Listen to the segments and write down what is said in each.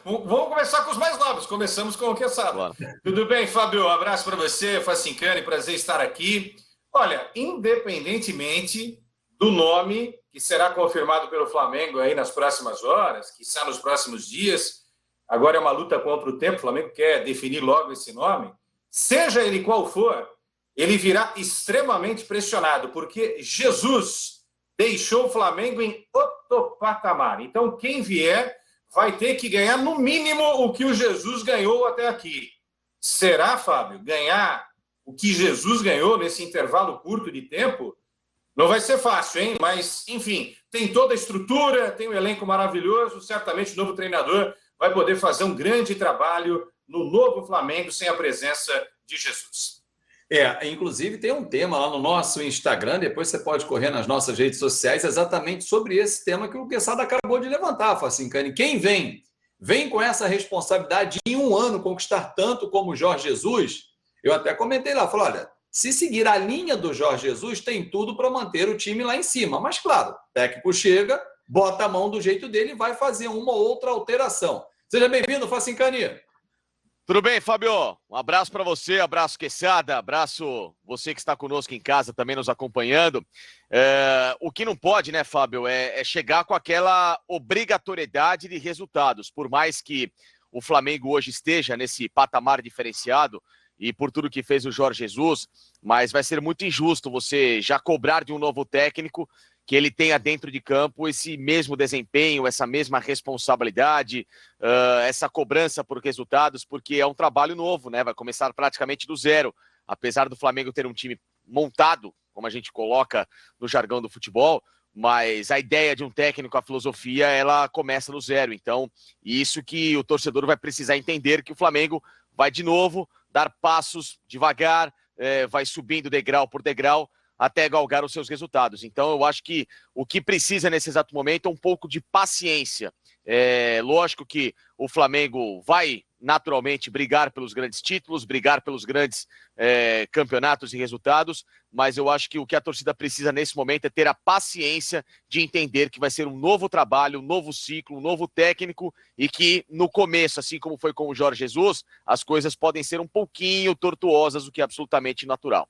Vamos começar com os mais novos. Começamos com o Quesada. Claro. Tudo bem, Fábio? Um abraço para você, Facincani. Prazer estar aqui. Olha, independentemente do nome que será confirmado pelo Flamengo aí nas próximas horas, quiçá nos próximos dias, agora é uma luta contra o tempo, o Flamengo quer definir logo esse nome, seja ele qual for, ele virá extremamente pressionado, porque Jesus deixou o Flamengo em outro patamar. Então, quem vier vai ter que ganhar no mínimo o que o Jesus ganhou até aqui. Será, Fábio, ganhar o que Jesus ganhou nesse intervalo curto de tempo? Não vai ser fácil, hein? Mas, enfim, tem toda a estrutura, tem um elenco maravilhoso, certamente o novo treinador vai poder fazer um grande trabalho no novo Flamengo sem a presença de Jesus. Inclusive tem um tema lá no nosso Instagram, depois você pode correr nas nossas redes sociais, exatamente sobre esse tema que o Quesada acabou de levantar, Facincani. Quem vem com essa responsabilidade de em um ano conquistar tanto como o Jorge Jesus? Eu até comentei lá, falei, olha, se seguir a linha do Jorge Jesus, tem tudo para manter o time lá em cima. Mas, claro, o técnico chega, bota a mão do jeito dele e vai fazer uma ou outra alteração. Seja bem-vindo, Facincani. Tudo bem, Fábio? Um abraço para você, abraço Quesada, abraço você que está conosco em casa também nos acompanhando. O que não pode, né, Fábio, é chegar com aquela obrigatoriedade de resultados. Por mais que o Flamengo hoje esteja nesse patamar diferenciado e por tudo que fez o Jorge Jesus, mas vai ser muito injusto você já cobrar de um novo técnico que ele tenha dentro de campo esse mesmo desempenho, essa mesma responsabilidade, essa cobrança por resultados, porque é um trabalho novo, né? Vai começar praticamente do zero. Apesar do Flamengo ter um time montado, como a gente coloca no jargão do futebol, mas a ideia de um técnico, a filosofia, ela começa no zero. Então, isso que o torcedor vai precisar entender, que o Flamengo vai de novo dar passos devagar, vai subindo degrau por degrau, até galgar os seus resultados. Então, eu acho que o que precisa nesse exato momento é um pouco de paciência. Lógico que o Flamengo vai, naturalmente, brigar pelos grandes títulos, brigar pelos grandes campeonatos e resultados, mas eu acho que o que a torcida precisa nesse momento é ter a paciência de entender que vai ser um novo trabalho, um novo ciclo, um novo técnico, e que no começo, assim como foi com o Jorge Jesus, as coisas podem ser um pouquinho tortuosas, o que é absolutamente natural.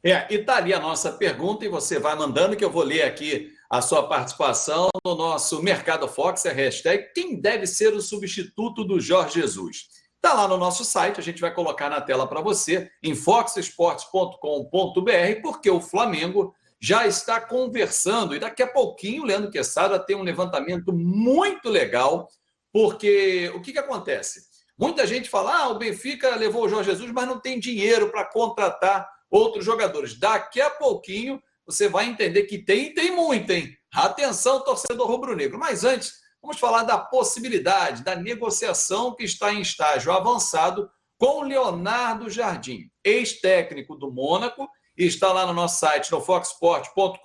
E tá ali a nossa pergunta, e você vai mandando, que eu vou ler aqui a sua participação no nosso Mercado Fox, hashtag quem deve ser o substituto do Jorge Jesus. Está lá no nosso site, a gente vai colocar na tela para você, em foxesports.com.br, porque o Flamengo já está conversando, e daqui a pouquinho o Leandro Quesada tem um levantamento muito legal, porque o que acontece? Muita gente fala, o Benfica levou o Jorge Jesus, mas não tem dinheiro para contratar outros jogadores. Daqui a pouquinho você vai entender que tem muito, hein? Atenção, torcedor rubro-negro. Mas antes, vamos falar da possibilidade da negociação que está em estágio avançado com o Leonardo Jardim, ex-técnico do Mônaco, e está lá no nosso site, no foxsport.com.br,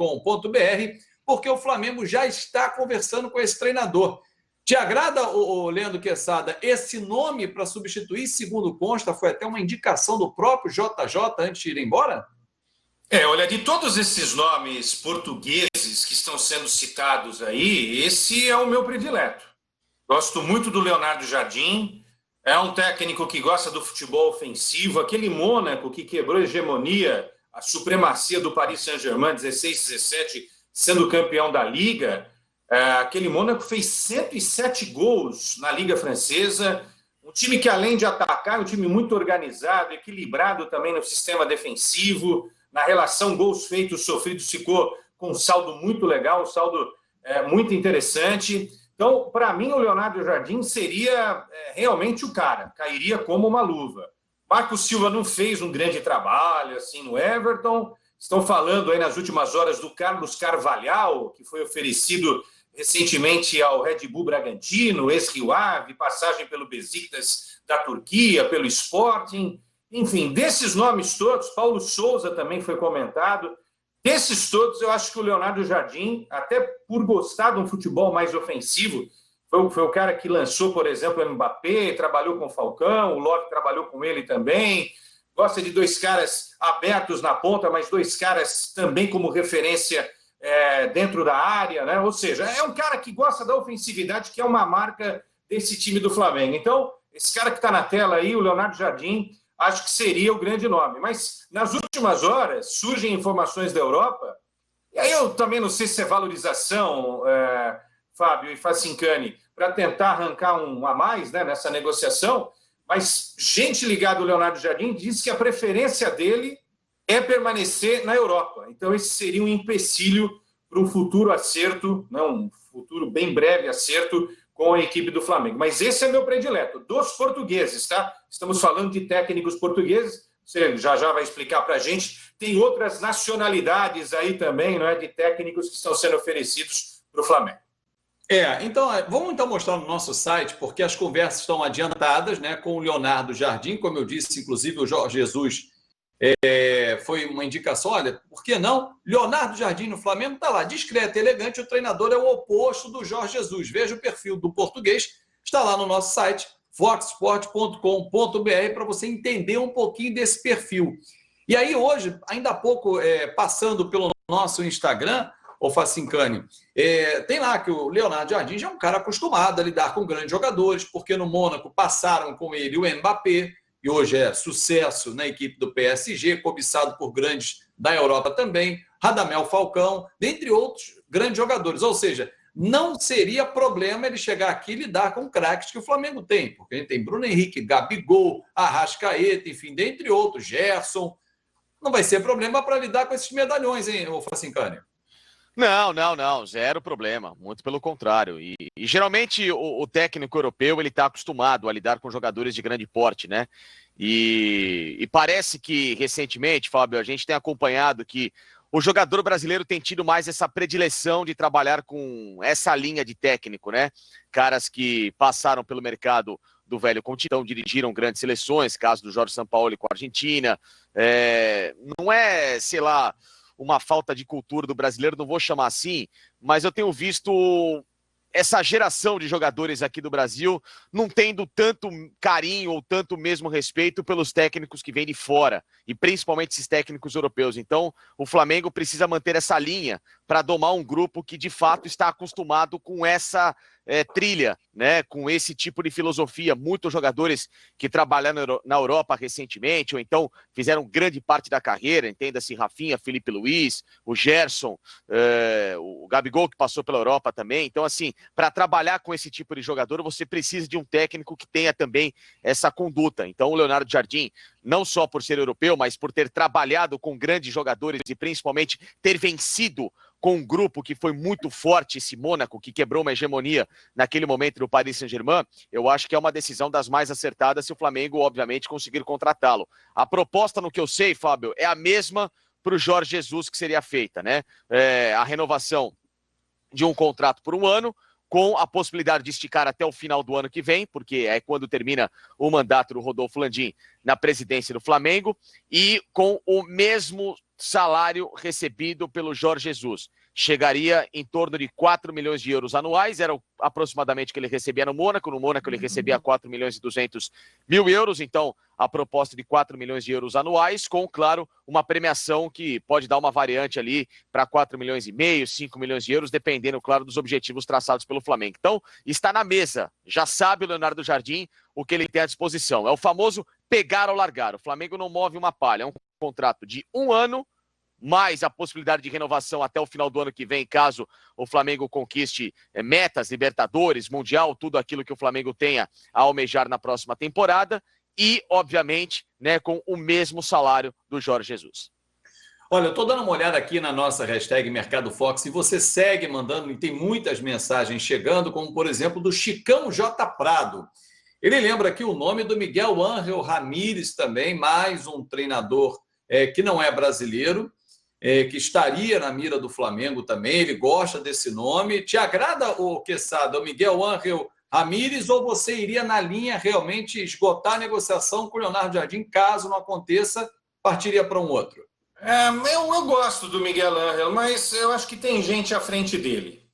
porque o Flamengo já está conversando com esse treinador. Te agrada, o Leandro Quesada, esse nome para substituir, segundo consta, foi até uma indicação do próprio JJ antes de ir embora? Olha, de todos esses nomes portugueses que estão sendo citados aí, esse é o meu predileto. Gosto muito do Leonardo Jardim, é um técnico que gosta do futebol ofensivo, aquele Mônaco que quebrou a hegemonia, a supremacia do Paris Saint-Germain, 16-17, sendo campeão da Liga. Aquele Mônaco fez 107 gols na Liga Francesa, um time que, além de atacar, é um time muito organizado, equilibrado também no sistema defensivo, na relação gols feitos, sofridos, ficou com um saldo muito legal, um saldo muito interessante. Então, para mim, o Leonardo Jardim seria realmente o cara, cairia como uma luva. Marco Silva não fez um grande trabalho assim no Everton, estão falando aí nas últimas horas do Carlos Carvalhal, que foi oferecido recentemente ao Red Bull Bragantino, ex-Rio Ave, passagem pelo Besiktas da Turquia, pelo Sporting. Enfim, desses nomes todos, Paulo Souza também foi comentado. Desses todos, eu acho que o Leonardo Jardim, até por gostar de um futebol mais ofensivo, foi o cara que lançou, por exemplo, o Mbappé, trabalhou com o Falcão, o Love trabalhou com ele também. Gosta de dois caras abertos na ponta, mas dois caras também como referência dentro da área, né? Ou seja, é um cara que gosta da ofensividade, que é uma marca desse time do Flamengo. Então, esse cara que está na tela aí, o Leonardo Jardim, acho que seria o grande nome. Mas, nas últimas horas, surgem informações da Europa, e aí eu também não sei se é valorização, Fábio e Facincani, para tentar arrancar um a mais, né, nessa negociação, mas gente ligada ao Leonardo Jardim diz que a preferência dele é permanecer na Europa. Então, esse seria um empecilho para um futuro acerto, não, um futuro bem breve acerto com a equipe do Flamengo. Mas esse é meu predileto, dos portugueses, tá? Estamos falando de técnicos portugueses, você já vai explicar para a gente. Tem outras nacionalidades aí também, não é, de técnicos que estão sendo oferecidos para o Flamengo. Então, vamos então mostrar no nosso site, porque as conversas estão adiantadas, né, com o Leonardo Jardim, como eu disse, inclusive o Jorge Jesus foi uma indicação, olha, por que não? Leonardo Jardim no Flamengo está lá, discreto e elegante, o treinador é o oposto do Jorge Jesus. Veja o perfil do português, está lá no nosso site, foxsport.com.br, para você entender um pouquinho desse perfil. E aí hoje, ainda há pouco, passando pelo nosso Instagram, o Facincani, tem lá que o Leonardo Jardim já é um cara acostumado a lidar com grandes jogadores, porque no Mônaco passaram com ele o Mbappé, e hoje é sucesso na equipe do PSG, cobiçado por grandes da Europa também, Radamel Falcão, dentre outros grandes jogadores. Ou seja, não seria problema ele chegar aqui e lidar com craques que o Flamengo tem, porque a gente tem Bruno Henrique, Gabigol, Arrascaeta, enfim, dentre outros, Gerson. Não vai ser problema para lidar com esses medalhões, hein, Facincani? Não, zero problema, muito pelo contrário. E geralmente o técnico europeu ele está acostumado a lidar com jogadores de grande porte, né? E parece que recentemente, Fábio, a gente tem acompanhado que o jogador brasileiro tem tido mais essa predileção de trabalhar com essa linha de técnico, né? Caras que passaram pelo mercado do velho continente, dirigiram grandes seleções, caso do Jorge Sampaoli com a Argentina. Não é, sei lá, uma falta de cultura do brasileiro, não vou chamar assim, mas eu tenho visto essa geração de jogadores aqui do Brasil não tendo tanto carinho ou tanto mesmo respeito pelos técnicos que vêm de fora, e principalmente esses técnicos europeus. Então, o Flamengo precisa manter essa linha para domar um grupo que, de fato, está acostumado com essa trilha, né, com esse tipo de filosofia. Muitos jogadores que trabalharam na Europa recentemente, ou então fizeram grande parte da carreira, entenda-se Rafinha, Felipe Luiz, o Gerson, o Gabigol, que passou pela Europa também. Então, assim, para trabalhar com esse tipo de jogador, você precisa de um técnico que tenha também essa conduta. Então, o Leonardo Jardim, não só por ser europeu, mas por ter trabalhado com grandes jogadores e principalmente ter vencido com um grupo que foi muito forte, esse Mônaco, que quebrou uma hegemonia naquele momento do Paris Saint-Germain, eu acho que é uma decisão das mais acertadas se o Flamengo, obviamente, conseguir contratá-lo. A proposta, no que eu sei, Fábio, é a mesma para o Jorge Jesus que seria feita, né? A renovação de um contrato por um ano, com a possibilidade de esticar até o final do ano que vem, porque é quando termina o mandato do Rodolfo Landim na presidência do Flamengo, e com o mesmo salário recebido pelo Jorge Jesus. Chegaria em torno de 4 milhões de euros anuais, era aproximadamente o que ele recebia no Mônaco. No Mônaco ele recebia 4 milhões e 200 mil euros, então a proposta de 4 milhões de euros anuais, com, claro, uma premiação que pode dar uma variante ali para 4 milhões e meio, 5 milhões de euros, dependendo, claro, dos objetivos traçados pelo Flamengo. Então, está na mesa, já sabe o Leonardo Jardim o que ele tem à disposição. É o famoso pegar ou largar. O Flamengo não move uma palha, é um contrato de um ano, mais a possibilidade de renovação até o final do ano que vem, caso o Flamengo conquiste metas, Libertadores, Mundial, tudo aquilo que o Flamengo tenha a almejar na próxima temporada, e, obviamente, né, com o mesmo salário do Jorge Jesus. Olha, eu estou dando uma olhada aqui na nossa hashtag Mercado Fox e você segue mandando, e tem muitas mensagens chegando, como, por exemplo, do Chicão J. Prado. Ele lembra aqui o nome do Miguel Ángel Ramírez também, mais um treinador que não é brasileiro, que estaria na mira do Flamengo também. Ele gosta desse nome. Te agrada, Quesada, o Miguel Ángel Ramírez, ou você iria na linha realmente esgotar a negociação com o Leonardo Jardim? Caso não aconteça, partiria para um outro? Eu gosto do Miguel Ángel, mas eu acho que tem gente à frente dele.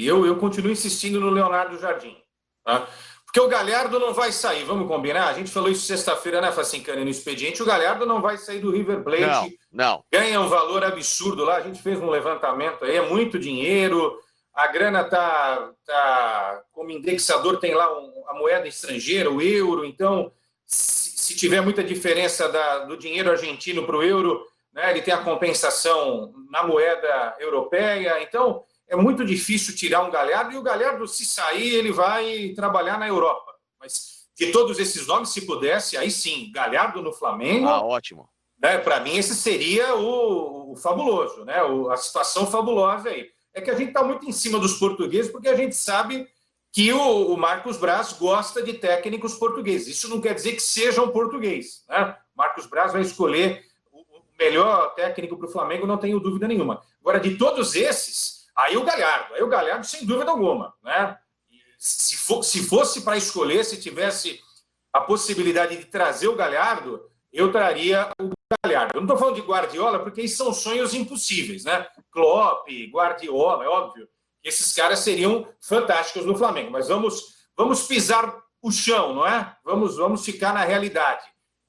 Eu continuo insistindo no Leonardo Jardim, tá? Porque o Galhardo não vai sair, vamos combinar? A gente falou isso sexta-feira, né, Facincani, no expediente. O Galhardo não vai sair do River Plate. Não. Ganha um valor absurdo lá. A gente fez um levantamento aí, é muito dinheiro. a grana tá como indexador, tem lá a moeda estrangeira, o euro, então, se tiver muita diferença do dinheiro argentino para o euro, né, ele tem a compensação na moeda europeia, então é muito difícil tirar um Galhardo, e o Galhardo, se sair, ele vai trabalhar na Europa. Mas de todos esses nomes, se pudesse, aí sim, Galhardo no Flamengo. Ah, ótimo. Né, para mim, esse seria o fabuloso, né, a situação fabulosa aí. É que a gente está muito em cima dos portugueses, porque a gente sabe que o Marcos Braz gosta de técnicos portugueses. Isso não quer dizer que seja um português, né? Marcos Braz vai escolher o melhor técnico para o Flamengo, não tenho dúvida nenhuma. Agora, de todos esses, aí o Galhardo, sem dúvida alguma, né? Se fosse para escolher, se tivesse a possibilidade de trazer o Galhardo, eu traria o Galhardo. Eu não estou falando de Guardiola, porque isso são sonhos impossíveis, né? Klopp, Guardiola, é óbvio que esses caras seriam fantásticos no Flamengo, mas vamos pisar o chão, não é? Vamos ficar na realidade.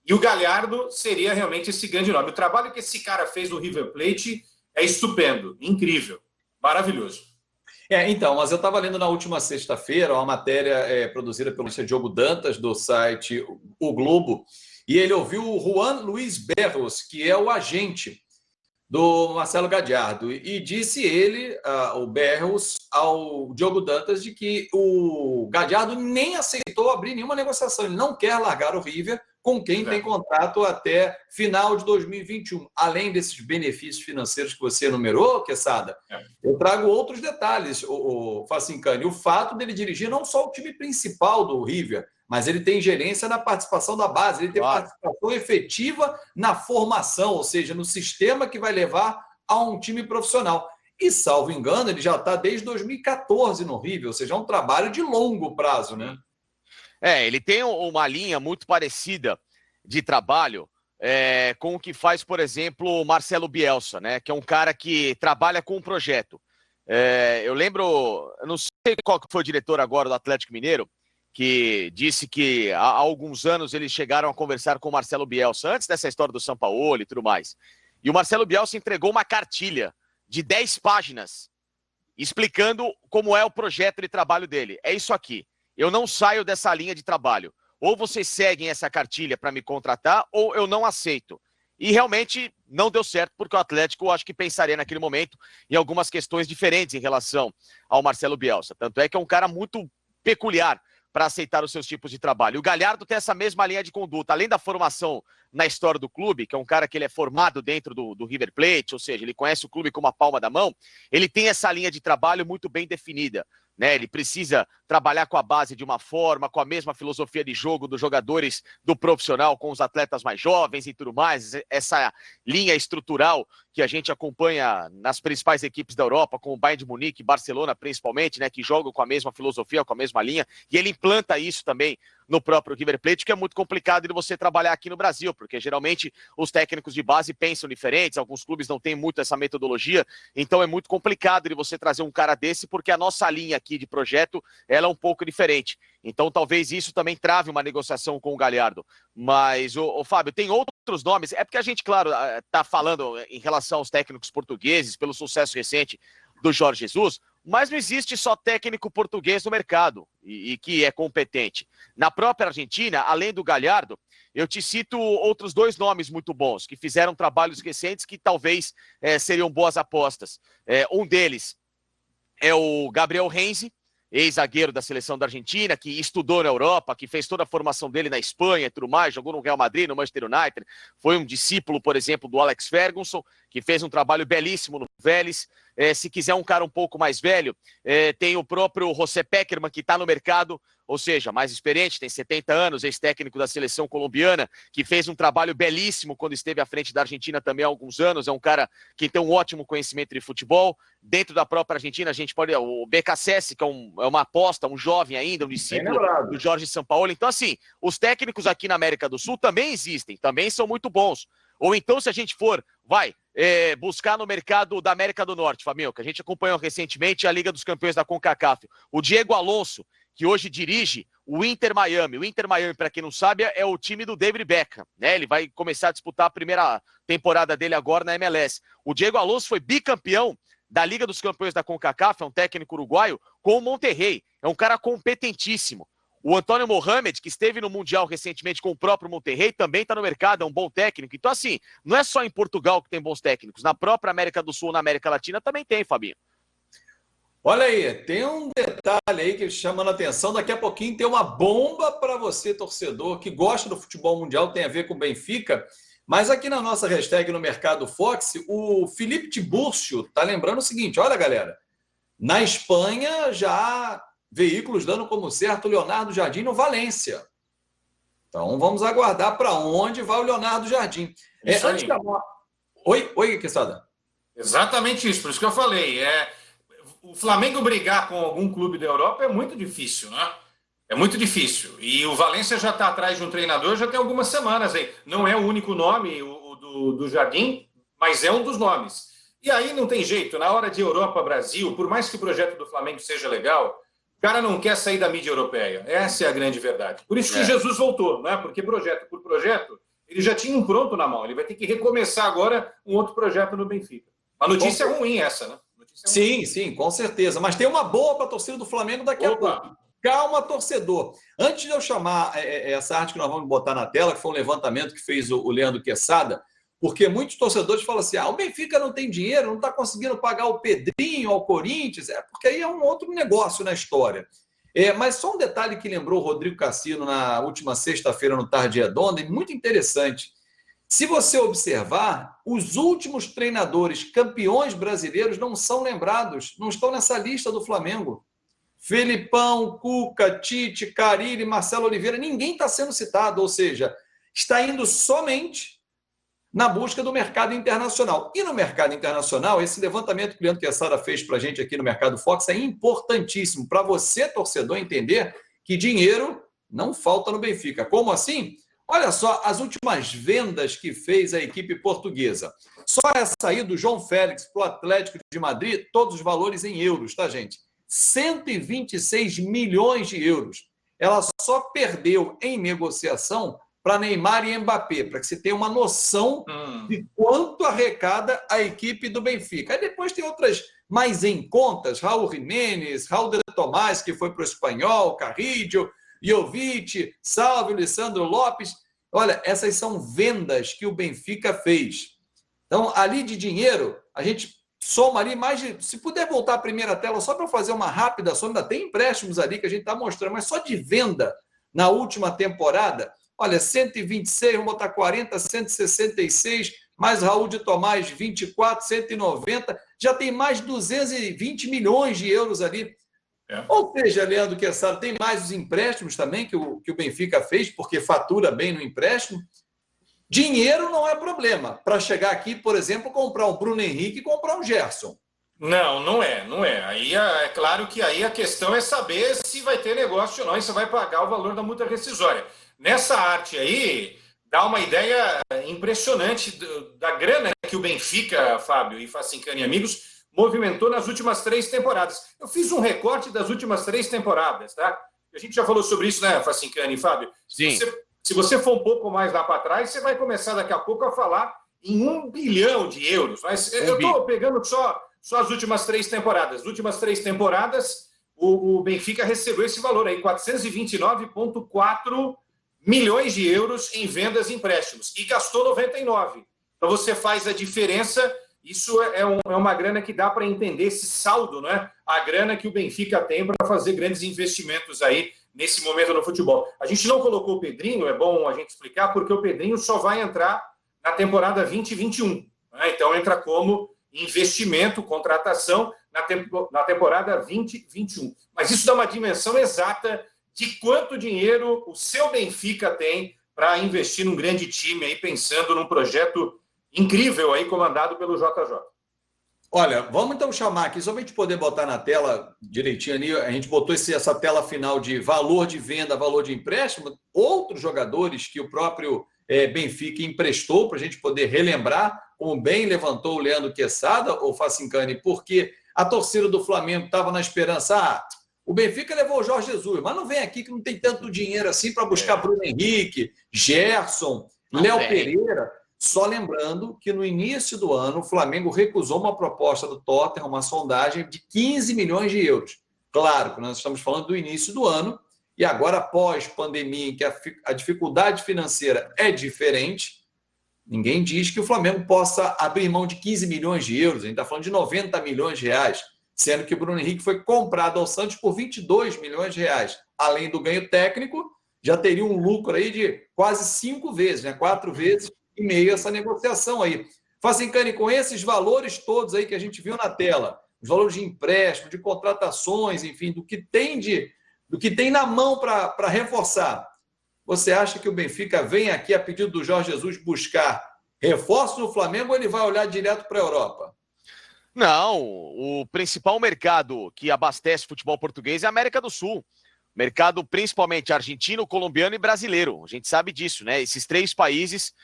E o Galhardo seria realmente esse grande nome. O trabalho que esse cara fez no River Plate é estupendo, incrível, maravilhoso. Então, mas eu estava lendo na última sexta-feira uma matéria produzida pelo Diogo Dantas, do site O Globo, e ele ouviu o Juan Luis Berros, que é o agente do Marcelo Gallardo, e disse ele, o Berros, ao Diogo Dantas, de que o Gallardo nem aceitou abrir nenhuma negociação, ele não quer largar o River com quem tem contrato até final de 2021. Além desses benefícios financeiros que você enumerou, Quesada, eu trago outros detalhes, o Facincani. O fato dele dirigir não só o time principal do River, mas ele tem gerência na participação da base, ele tem participação efetiva na formação, ou seja, no sistema que vai levar a um time profissional. E, salvo engano, ele já está desde 2014 no River, ou seja, é um trabalho de longo prazo, né? Ele tem uma linha muito parecida de trabalho com o que faz, por exemplo, o Marcelo Bielsa, né? Que é um cara que trabalha com um projeto. Eu lembro, eu não sei qual que foi o diretor agora do Atlético Mineiro, que disse que há alguns anos eles chegaram a conversar com o Marcelo Bielsa, antes dessa história do Sampaoli e tudo mais. E o Marcelo Bielsa entregou uma cartilha de 10 páginas explicando como é o projeto de trabalho dele. É isso aqui. Eu não saio dessa linha de trabalho. Ou vocês seguem essa cartilha para me contratar, ou eu não aceito. E realmente não deu certo, porque o Atlético, eu acho que pensaria naquele momento em algumas questões diferentes em relação ao Marcelo Bielsa. Tanto é que é um cara muito peculiar para aceitar os seus tipos de trabalho. O Galhardo tem essa mesma linha de conduta, além da formação na história do clube, que é um cara que ele é formado dentro do River Plate, ou seja, ele conhece o clube com uma palma da mão, ele tem essa linha de trabalho muito bem definida. Né? Ele precisa trabalhar com a base de uma forma, com a mesma filosofia de jogo dos jogadores do profissional, com os atletas mais jovens e tudo mais, essa linha estrutural que a gente acompanha nas principais equipes da Europa, como o Bayern de Munique, Barcelona principalmente, né, que jogam com a mesma filosofia, com a mesma linha, e ele implanta isso também no próprio River Plate, que é muito complicado de você trabalhar aqui no Brasil, porque geralmente os técnicos de base pensam diferentes, alguns clubes não têm muito essa metodologia, então é muito complicado de você trazer um cara desse, porque a nossa linha aqui de projeto, ela é um pouco diferente. Então talvez isso também trave uma negociação com o Galhardo. Mas, Fábio, tem outros nomes, é porque a gente, claro, está falando em relação aos técnicos portugueses, pelo sucesso recente do Jorge Jesus, mas não existe só técnico português no mercado e que é competente. Na própria Argentina, além do Galhardo, eu te cito outros 2 nomes muito bons, que fizeram trabalhos recentes que talvez seriam boas apostas. Um deles é o Gabriel Renzi, ex-zagueiro da seleção da Argentina, que estudou na Europa, que fez toda a formação dele na Espanha e tudo mais, jogou no Real Madrid, no Manchester United, foi um discípulo, por exemplo, do Alex Ferguson, que fez um trabalho belíssimo no Vélez. Se quiser um cara um pouco mais velho, tem o próprio José Pekerman, que está no mercado, ou seja, mais experiente, tem 70 anos, ex-técnico da seleção colombiana, que fez um trabalho belíssimo quando esteve à frente da Argentina também há alguns anos, é um cara que tem um ótimo conhecimento de futebol. Dentro da própria Argentina, a gente pode... O BKSS, que é uma aposta, um jovem ainda, um discípulo do Jorge Sampaoli. Então, assim, os técnicos aqui na América do Sul também existem, também são muito bons. Ou então, se a gente for, buscar no mercado da América do Norte, Fabinho, que a gente acompanhou recentemente a Liga dos Campeões da CONCACAF. O Diego Alonso, que hoje dirige o Inter Miami. O Inter Miami, para quem não sabe, é o time do David Beckham, né? Ele vai começar a disputar a primeira temporada dele agora na MLS. O Diego Alonso foi bicampeão da Liga dos Campeões da CONCACAF, é um técnico uruguaio, com o Monterrey. É um cara competentíssimo. O Antônio Mohamed, que esteve no Mundial recentemente com o próprio Monterrey, também está no mercado, é um bom técnico. Então, assim, não é só em Portugal que tem bons técnicos. Na própria América do Sul, na América Latina, também tem, Fabinho. Olha aí, tem um detalhe aí que chamando a atenção. Daqui a pouquinho tem uma bomba para você, torcedor, que gosta do futebol mundial, tem a ver com o Benfica. Mas aqui na nossa hashtag no Mercado Fox, o Felipe Tiburcio está lembrando o seguinte, olha, galera, na Espanha já há veículos dando como certo o Leonardo Jardim no Valência. Então vamos aguardar para onde vai o Leonardo Jardim. Antes de... Oi, Quesada. Exatamente isso, por isso que eu falei. O Flamengo brigar com algum clube da Europa é muito difícil, né? É muito difícil. E o Valência já está atrás de um treinador já tem algumas semanas aí. Não é o único nome do Jardim, mas é um dos nomes. E aí não tem jeito. Na hora de Europa, Brasil, por mais que o projeto do Flamengo seja legal, o cara não quer sair da mídia europeia. Essa é a grande verdade. Por isso que Jesus voltou, né? Porque projeto por projeto, ele já tinha um pronto na mão. Ele vai ter que recomeçar agora um outro projeto no Benfica. A notícia é ruim essa, né? Sim, com certeza. Mas tem uma boa para a torcida do Flamengo daqui a pouco. Calma, torcedor. Antes de eu chamar essa arte que nós vamos botar na tela, que foi um levantamento que fez o Leandro Quesada, porque muitos torcedores falam assim, o Benfica não tem dinheiro, não está conseguindo pagar o Pedrinho ao Corinthians, porque aí é um outro negócio na história. Mas só um detalhe que lembrou o Rodrigo Cassino na última sexta-feira no Tarde Redonda, e muito interessante. Se você observar, os últimos treinadores campeões brasileiros não são lembrados, não estão nessa lista do Flamengo. Felipão, Cuca, Tite, Carille, Marcelo Oliveira, ninguém está sendo citado, ou seja, está indo somente na busca do mercado internacional. E no mercado internacional, esse levantamento que o Leandro Quesada fez para a gente aqui no Mercado Fox é importantíssimo para você, torcedor, entender que dinheiro não falta no Benfica. Como assim? Olha só as últimas vendas que fez a equipe portuguesa. Só essa aí do João Félix para o Atlético de Madrid, todos os valores em euros, tá, gente? 126 milhões de euros. Ela só perdeu em negociação para Neymar e Mbappé, para que você tenha uma noção de quanto arrecada a equipe do Benfica. Aí depois tem outras mais em contas, Raul Jiménez, Raul de Tomás, que foi para o Espanhol, Carrillo, Jovic, Salvio, Lisandro Lopes. Olha, essas são vendas que o Benfica fez. Então, ali de dinheiro, a gente soma ali mais de... Se puder voltar à primeira tela, só para fazer uma rápida soma, ainda tem empréstimos ali que a gente está mostrando, mas só de venda na última temporada, olha, 126, vamos botar 40, 166, mais Raul de Tomás, 24, 190, já tem mais de 220 milhões de euros ali. Ou seja, Leandro Quesada, tem mais os empréstimos também que o Benfica fez, porque fatura bem no empréstimo. Dinheiro não é problema para chegar aqui, por exemplo, comprar um Bruno Henrique e comprar um Gerson. Não é. Aí é claro que aí a questão é saber se vai ter negócio ou não e se vai pagar o valor da multa rescisória. Nessa arte aí, dá uma ideia impressionante da grana que o Benfica, Fábio e Facincani e amigos, movimentou nas últimas 3 temporadas. Eu fiz um recorte das últimas 3 temporadas, tá? A gente já falou sobre isso, né, Facincani e Fábio? Sim. Se você for um pouco mais lá para trás, você vai começar daqui a pouco a falar em 1 bilhão de euros. Mas eu estou pegando só as últimas 3 temporadas. Nas últimas 3 temporadas, o Benfica recebeu esse valor aí, 429,4 milhões de euros em vendas e empréstimos. E gastou 99. Então você faz a diferença. Isso é uma grana que dá para entender esse saldo, né? A grana que o Benfica tem para fazer grandes investimentos aí nesse momento no futebol. A gente não colocou o Pedrinho, é bom a gente explicar, porque o Pedrinho só vai entrar na temporada 2021. Né? Então entra como investimento, contratação na temporada 2021. Mas isso dá uma dimensão exata de quanto dinheiro o seu Benfica tem para investir num grande time aí, pensando num projeto incrível aí, comandado pelo JJ. Olha, vamos então chamar aqui, só para a gente poder botar na tela direitinho ali, a gente botou essa tela final de valor de venda, valor de empréstimo, outros jogadores que o próprio Benfica emprestou para a gente poder relembrar, como bem levantou o Leandro Quesada, ou Facincani, porque a torcida do Flamengo estava na esperança, o Benfica levou o Jorge Jesus, mas não vem aqui que não tem tanto dinheiro assim para buscar Bruno Henrique, Gerson, Léo Pereira. Só lembrando que no início do ano o Flamengo recusou uma proposta do Tottenham, uma sondagem de 15 milhões de euros. Claro que nós estamos falando do início do ano e agora, após pandemia, em que a dificuldade financeira é diferente, ninguém diz que o Flamengo possa abrir mão de 15 milhões de euros. A gente está falando de 90 milhões de reais, sendo que o Bruno Henrique foi comprado ao Santos por 22 milhões de reais. Além do ganho técnico, já teria um lucro aí de quase 5 vezes, né? 4 vezes e meio essa negociação aí. Facincani, com esses valores todos aí que a gente viu na tela, os valores de empréstimo, de contratações, enfim, do que tem na mão para reforçar, você acha que o Benfica vem aqui a pedido do Jorge Jesus buscar reforço no Flamengo ou ele vai olhar direto para a Europa? Não, o principal mercado que abastece futebol português é a América do Sul. Mercado principalmente argentino, colombiano e brasileiro. A gente sabe disso, né? Esses 3 países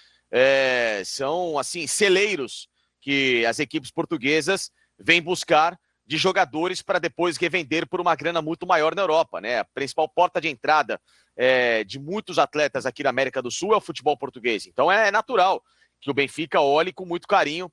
são, assim, celeiros que as equipes portuguesas vêm buscar de jogadores para depois revender por uma grana muito maior na Europa, né? A principal porta de entrada de muitos atletas aqui na América do Sul é o futebol português. Então é natural que o Benfica olhe com muito carinho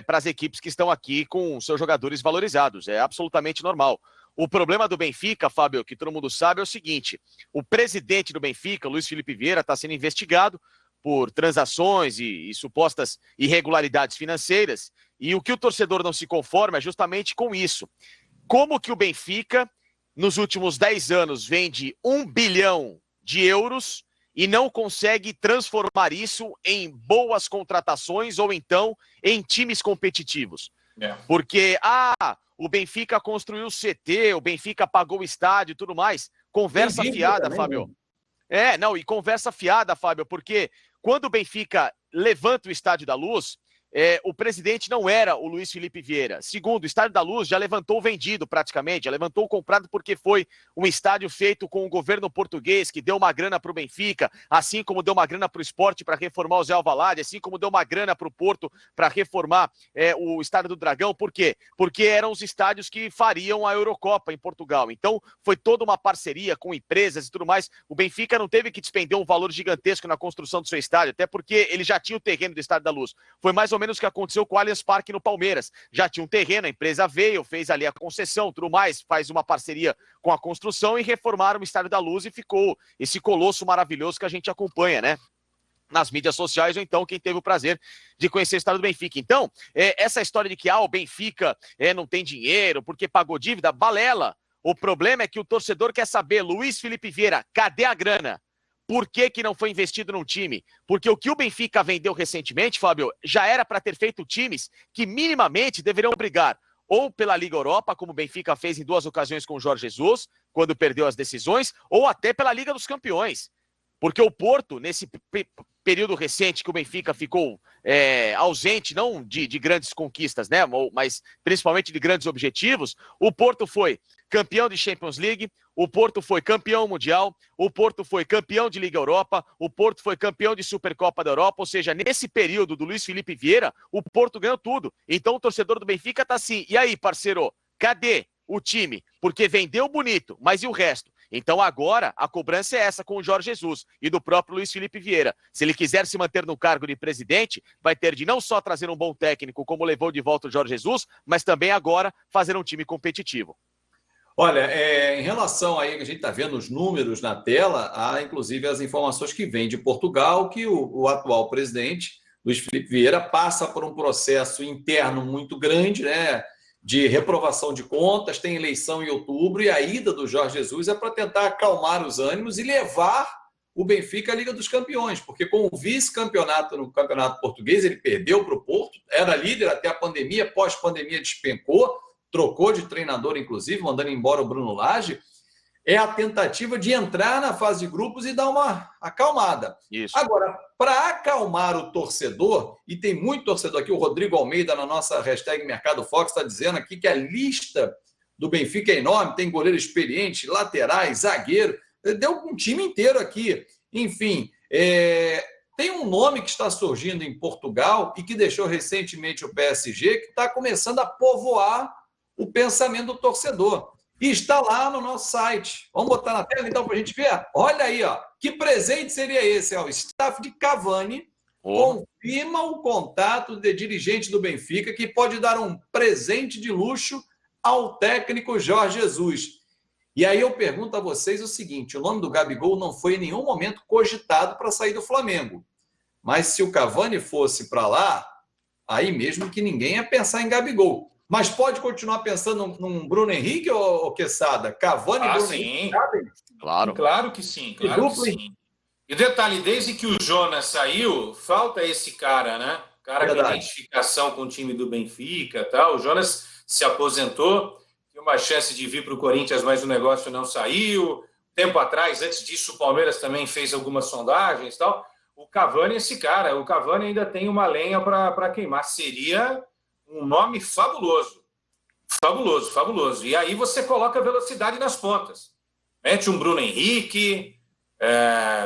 para as equipes que estão aqui com seus jogadores valorizados. É absolutamente normal. O problema do Benfica, Fábio, que todo mundo sabe, é o seguinte: o presidente do Benfica, Luiz Felipe Vieira, está sendo investigado por transações e supostas irregularidades financeiras, e o que o torcedor não se conforma é justamente com isso. Como que o Benfica, nos últimos 10 anos, vende 1 bilhão de euros e não consegue transformar isso em boas contratações ou então em times competitivos? Porque, o Benfica construiu o CT, o Benfica pagou o estádio e tudo mais. Conversa fiada, também, Fábio. E conversa fiada, Fábio, porque quando o Benfica levanta o Estádio da Luz, o presidente não era o Luiz Felipe Vieira. Segundo, o Estádio da Luz já levantou vendido praticamente, já levantou comprado porque foi um estádio feito com o governo português, que deu uma grana para o Benfica, assim como deu uma grana para o Sport para reformar o Zé Alvalade, assim como deu uma grana para o Porto para reformar o Estádio do Dragão. Por quê? Porque eram os estádios que fariam a Eurocopa em Portugal. Então, foi toda uma parceria com empresas e tudo mais. O Benfica não teve que despender um valor gigantesco na construção do seu estádio, até porque ele já tinha o terreno do Estádio da Luz. Foi mais ou menos o que aconteceu com o Allianz Parque no Palmeiras. Já tinha um terreno, a empresa veio, fez ali a concessão, tudo mais, faz uma parceria com a construção e reformaram o Estádio da Luz e ficou esse colosso maravilhoso que a gente acompanha, né? Nas mídias sociais, ou então quem teve o prazer de conhecer o estádio do Benfica. Então, essa história de que o Benfica não tem dinheiro porque pagou dívida, balela. O problema é que o torcedor quer saber, Luiz Felipe Vieira, cadê a grana? Por que não foi investido num time? Porque o que o Benfica vendeu recentemente, Fábio, já era para ter feito times que minimamente deveriam brigar ou pela Liga Europa, como o Benfica fez em 2 ocasiões com o Jorge Jesus, quando perdeu as decisões, ou até pela Liga dos Campeões. Porque o Porto, nesse período recente que o Benfica ficou ausente, não de grandes conquistas, né, mas principalmente de grandes objetivos, o Porto foi campeão de Champions League, o Porto foi campeão mundial, o Porto foi campeão de Liga Europa, o Porto foi campeão de Supercopa da Europa, ou seja, nesse período do Luiz Felipe Vieira, o Porto ganhou tudo. Então o torcedor do Benfica tá assim, e aí, parceiro, cadê o time? Porque vendeu bonito, mas e o resto? Então agora a cobrança é essa com o Jorge Jesus e do próprio Luiz Felipe Vieira. Se ele quiser se manter no cargo de presidente, vai ter de não só trazer um bom técnico, como levou de volta o Jorge Jesus, mas também agora fazer um time competitivo. Olha, em relação aí, que a gente está vendo os números na tela, há inclusive as informações que vêm de Portugal, que o atual presidente, Luiz Felipe Vieira, passa por um processo interno muito grande, né, de reprovação de contas, tem eleição em outubro, e a ida do Jorge Jesus é para tentar acalmar os ânimos e levar o Benfica à Liga dos Campeões, porque com o vice-campeonato no Campeonato Português, ele perdeu para o Porto, era líder até a pandemia, pós-pandemia despencou, trocou de treinador, inclusive, mandando embora o Bruno Lage. É a tentativa de entrar na fase de grupos e dar uma acalmada. Isso. Agora, para acalmar o torcedor, e tem muito torcedor aqui, o Rodrigo Almeida, na nossa hashtag Mercado Fox, está dizendo aqui que a lista do Benfica é enorme, tem goleiro experiente, laterais, zagueiro, deu um time inteiro aqui. Enfim, tem um nome que está surgindo em Portugal e que deixou recentemente o PSG, que está começando a povoar o pensamento do torcedor. E está lá no nosso site. Vamos botar na tela, então, para a gente ver? Olha aí, ó. Que presente seria esse? O staff de Cavani confirma o contato de dirigente do Benfica que pode dar um presente de luxo ao técnico Jorge Jesus. E aí eu pergunto a vocês o seguinte, o nome do Gabigol não foi em nenhum momento cogitado para sair do Flamengo. Mas se o Cavani fosse para lá, aí mesmo que ninguém ia pensar em Gabigol. Mas pode continuar pensando num Bruno Henrique ou Quesada? Cavani e Bruno sim. Henrique, sabem? Claro. Claro que sim, claro que sim. E detalhe, desde que o Jonas saiu, falta esse cara, né? Cara com identificação com o time do Benfica e tal. O Jonas se aposentou, tinha uma chance de vir para o Corinthians, mas o negócio não saiu. Tempo atrás, antes disso, o Palmeiras também fez algumas sondagens e tal. O Cavani é esse cara. O Cavani ainda tem uma lenha para queimar. Seria um nome fabuloso. Fabuloso, fabuloso. E aí você coloca velocidade nas pontas. Mete um Bruno Henrique...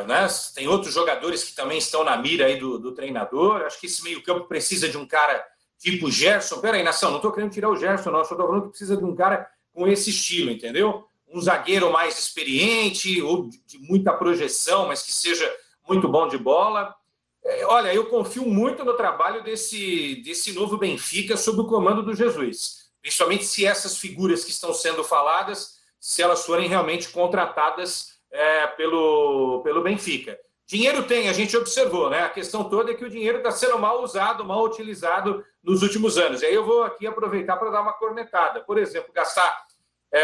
né? Tem outros jogadores que também estão na mira aí do treinador. Acho que esse meio-campo precisa de um cara tipo Gerson. Peraí, Nação, não estou querendo tirar o Gerson, não. Só estou falando que precisa de um cara com esse estilo, entendeu? Um zagueiro mais experiente ou de muita projeção, mas que seja muito bom de bola. Olha, eu confio muito no trabalho desse novo Benfica sob o comando do Jesus. Principalmente se essas figuras que estão sendo faladas, se elas forem realmente contratadas pelo Benfica. Dinheiro tem, a gente observou, né? A questão toda é que o dinheiro está sendo mal usado, mal utilizado nos últimos anos. E aí eu vou aqui aproveitar para dar uma cornetada. Por exemplo, gastar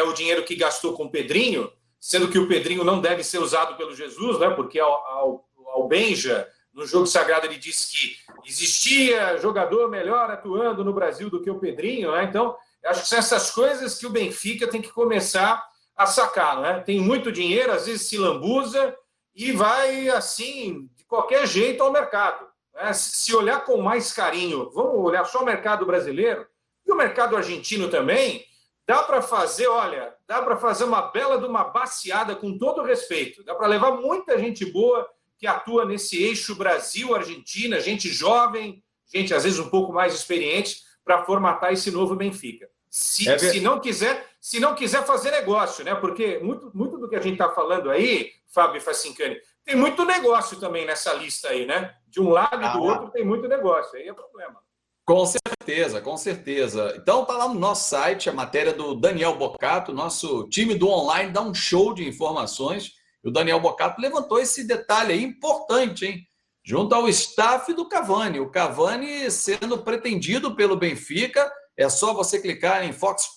o dinheiro que gastou com o Pedrinho, sendo que o Pedrinho não deve ser usado pelo Jesus, né? Porque ao Benja, no jogo sagrado, ele disse que existia jogador melhor atuando no Brasil do que o Pedrinho, né? Então, acho que são essas coisas que o Benfica tem que começar a sacar, não é? Tem muito dinheiro, às vezes se lambuza e vai, assim, de qualquer jeito ao mercado. Né? Se olhar com mais carinho, vamos olhar só o mercado brasileiro e o mercado argentino também, dá para fazer, olha, dá para fazer uma bela de uma baciada com todo respeito. Dá para levar muita gente boa que atua nesse eixo Brasil-Argentina, gente jovem, gente às vezes um pouco mais experiente, para formatar esse novo Benfica. Se não quiser fazer negócio, né? Porque muito do que a gente está falando aí, Fábio Facincani, tem muito negócio também nessa lista aí, né? De um lado e do outro tem muito negócio, aí é problema. Com certeza, com certeza. Então tá lá no nosso site a matéria do Daniel Bocato, nosso time do online dá um show de informações. E o Daniel Bocato levantou esse detalhe aí importante, hein? Junto ao staff do Cavani. O Cavani sendo pretendido pelo Benfica. É só você clicar em Fox